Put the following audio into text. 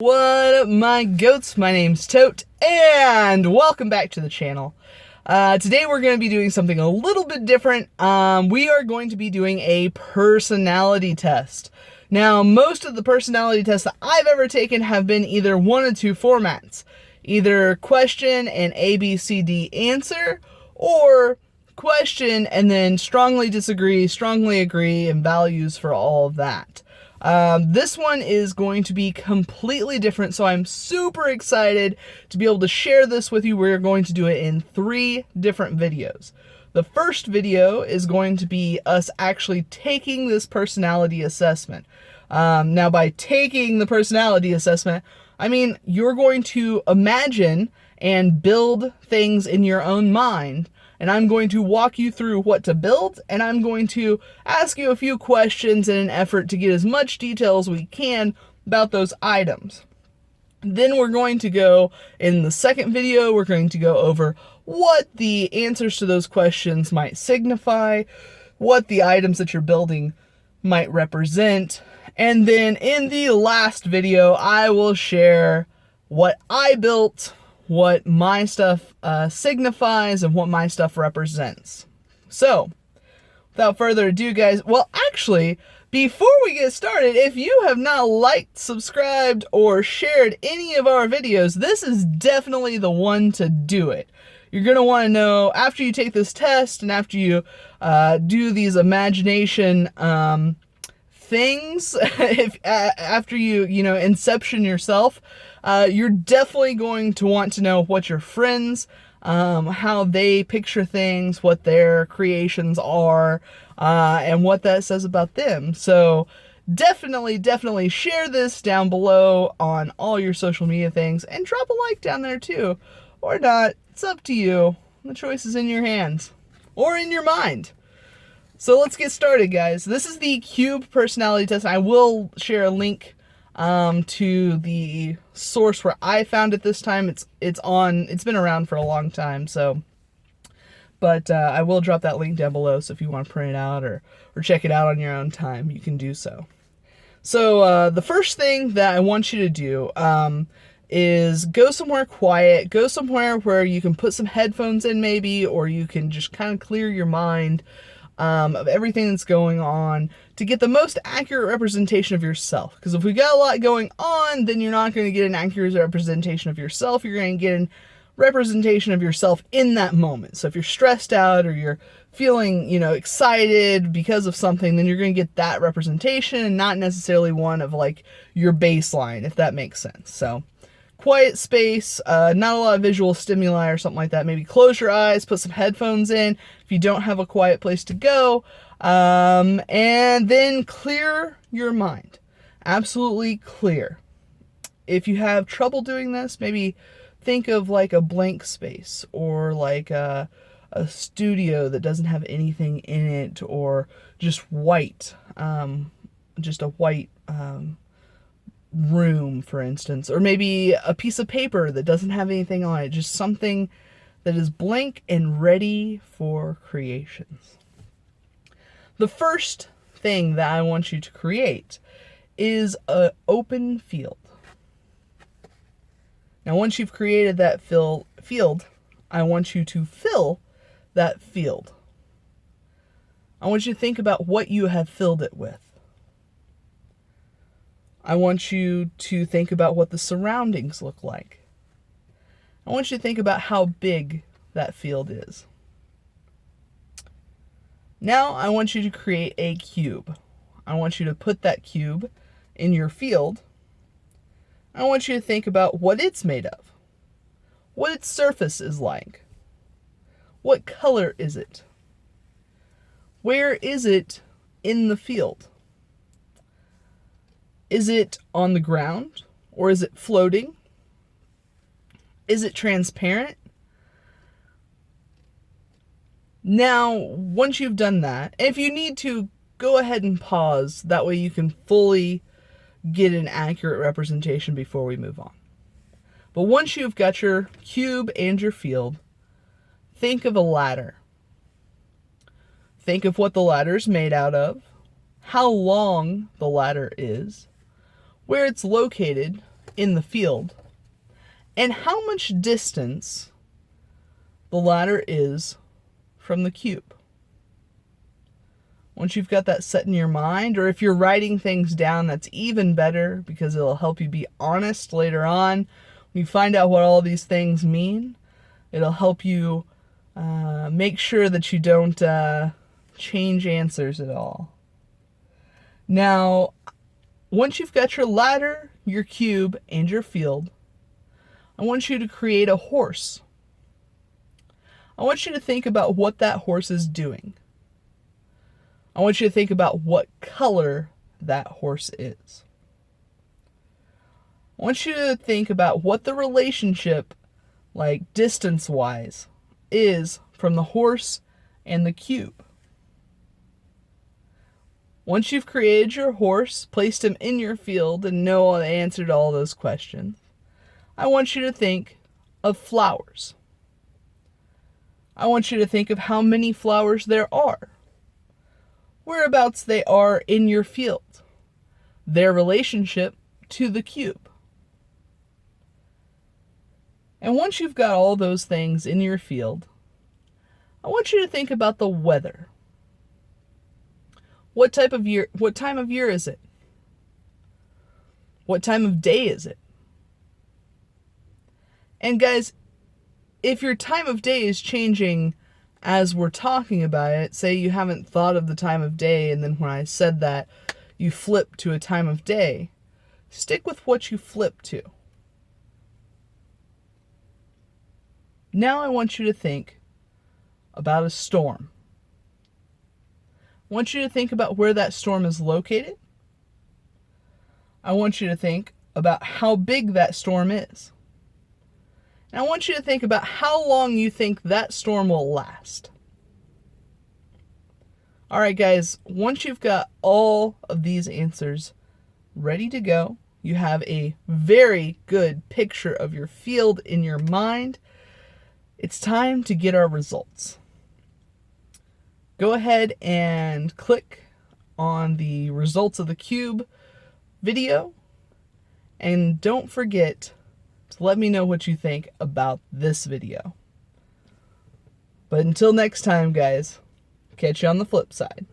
What up, my goats? My name's Tote, and welcome back to the channel. Today we're going to be doing something a little bit different. We are going to be doing a personality test. Now, most of the personality tests that I've ever taken have been either one of two formats. Either question and A, B, C, D answer, or question and then strongly disagree, strongly agree, and values for all of that. This one is going to be completely different, so I'm super excited to be able to share this with you. We're going to do it in 3 different videos. The first video is going to be us actually taking this personality assessment. Now, by taking the personality assessment, I mean you're going to imagine and build things in your own mind, and I'm going to walk you through what to build, and I'm going to ask you a few questions in an effort to get as much detail as we can about those items. Then we're going to go, in the second video, we're going to go over what the answers to those questions might signify, what the items that you're building might represent, and then in the last video, I will share what I built, what my stuff signifies, and what my stuff represents. So, without further ado, guys, well, actually, before we get started, if you have not liked, subscribed, or shared any of our videos, this is definitely the one to do it. You're going to want to know, after you take this test, and after you do these imagination things, after you inception yourself, you're definitely going to want to know what your friends, how they picture things, what their creations are, and what that says about them. So definitely share this down below on all your social media things, and drop a like down there too, or not. It's up to you. The choice is in your hands, or in your mind. So let's get started, guys. This is the Cube personality test. I will share a link to the source where I found it this time. It's been around for a long time, but I will drop that link down below, so if you want to print it out or check it out on your own time, you can do so. So the first thing that I want you to do is go somewhere quiet, go somewhere where you can put some headphones in maybe, or you can just kind of clear your mind of everything that's going on to get the most accurate representation of yourself. Because if we got a lot going on, then you're not going to get an accurate representation of yourself. You're going to get a representation of yourself in that moment. So if you're stressed out or you're feeling, excited because of something, then you're going to get that representation and not necessarily one of like your baseline, if that makes sense. So quiet space, not a lot of visual stimuli or something like that. Maybe close your eyes, put some headphones in if you don't have a quiet place to go, and then clear your mind. Absolutely clear. If you have trouble doing this, maybe think of like a blank space, or like a studio that doesn't have anything in it, or just white, just a white room, for instance, or maybe a piece of paper that doesn't have anything on it, just something that is blank and ready for creations. The first thing that I want you to create is an open field. Now, once you've created that field, I want you to fill that field. I want you to think about what you have filled it with. I want you to think about what the surroundings look like. I want you to think about how big that field is. Now I want you to create a cube. I want you to put that cube in your field. I want you to think about what it's made of, what its surface is like, what color is it, where is it in the field? Is it on the ground, or is it floating? Is it transparent? Now, once you've done that, if you need to, go ahead and pause. That way you can fully get an accurate representation before we move on. But once you've got your cube and your field, think of a ladder. Think of what the ladder is made out of, how long the ladder is, where it's located, in the field and how much distance the ladder is from the cube. Once you've got that set in your mind, or if you're writing things down, that's even better because it'll help you be honest later on. When you find out what all these things mean, it'll help you make sure that you don't change answers at all. Now, once you've got your ladder, your cube, and your field, I want you to create a horse. I want you to think about what that horse is doing. I want you to think about what color that horse is. I want you to think about what the relationship, like distance-wise, is from the horse and the cube. Once you've created your horse, placed him in your field, and know the answer to all those questions, I want you to think of flowers. I want you to think of how many flowers there are, whereabouts they are in your field, their relationship to the cube. And once you've got all those things in your field, I want you to think about the weather. What time of year is it? What time of day is it? And guys, if your time of day is changing as we're talking about it, say you haven't thought of the time of day, and then when I said that, you flip to a time of day, stick with what you flip to. Now I want you to think about a storm. I want you to think about where that storm is located. I want you to think about how big that storm is. And I want you to think about how long you think that storm will last. All right, guys, once you've got all of these answers ready to go, you have a very good picture of your field in your mind, it's time to get our results. Go ahead and click on the results of the cube video, and don't forget to let me know what you think about this video. But until next time, guys, catch you on the flip side.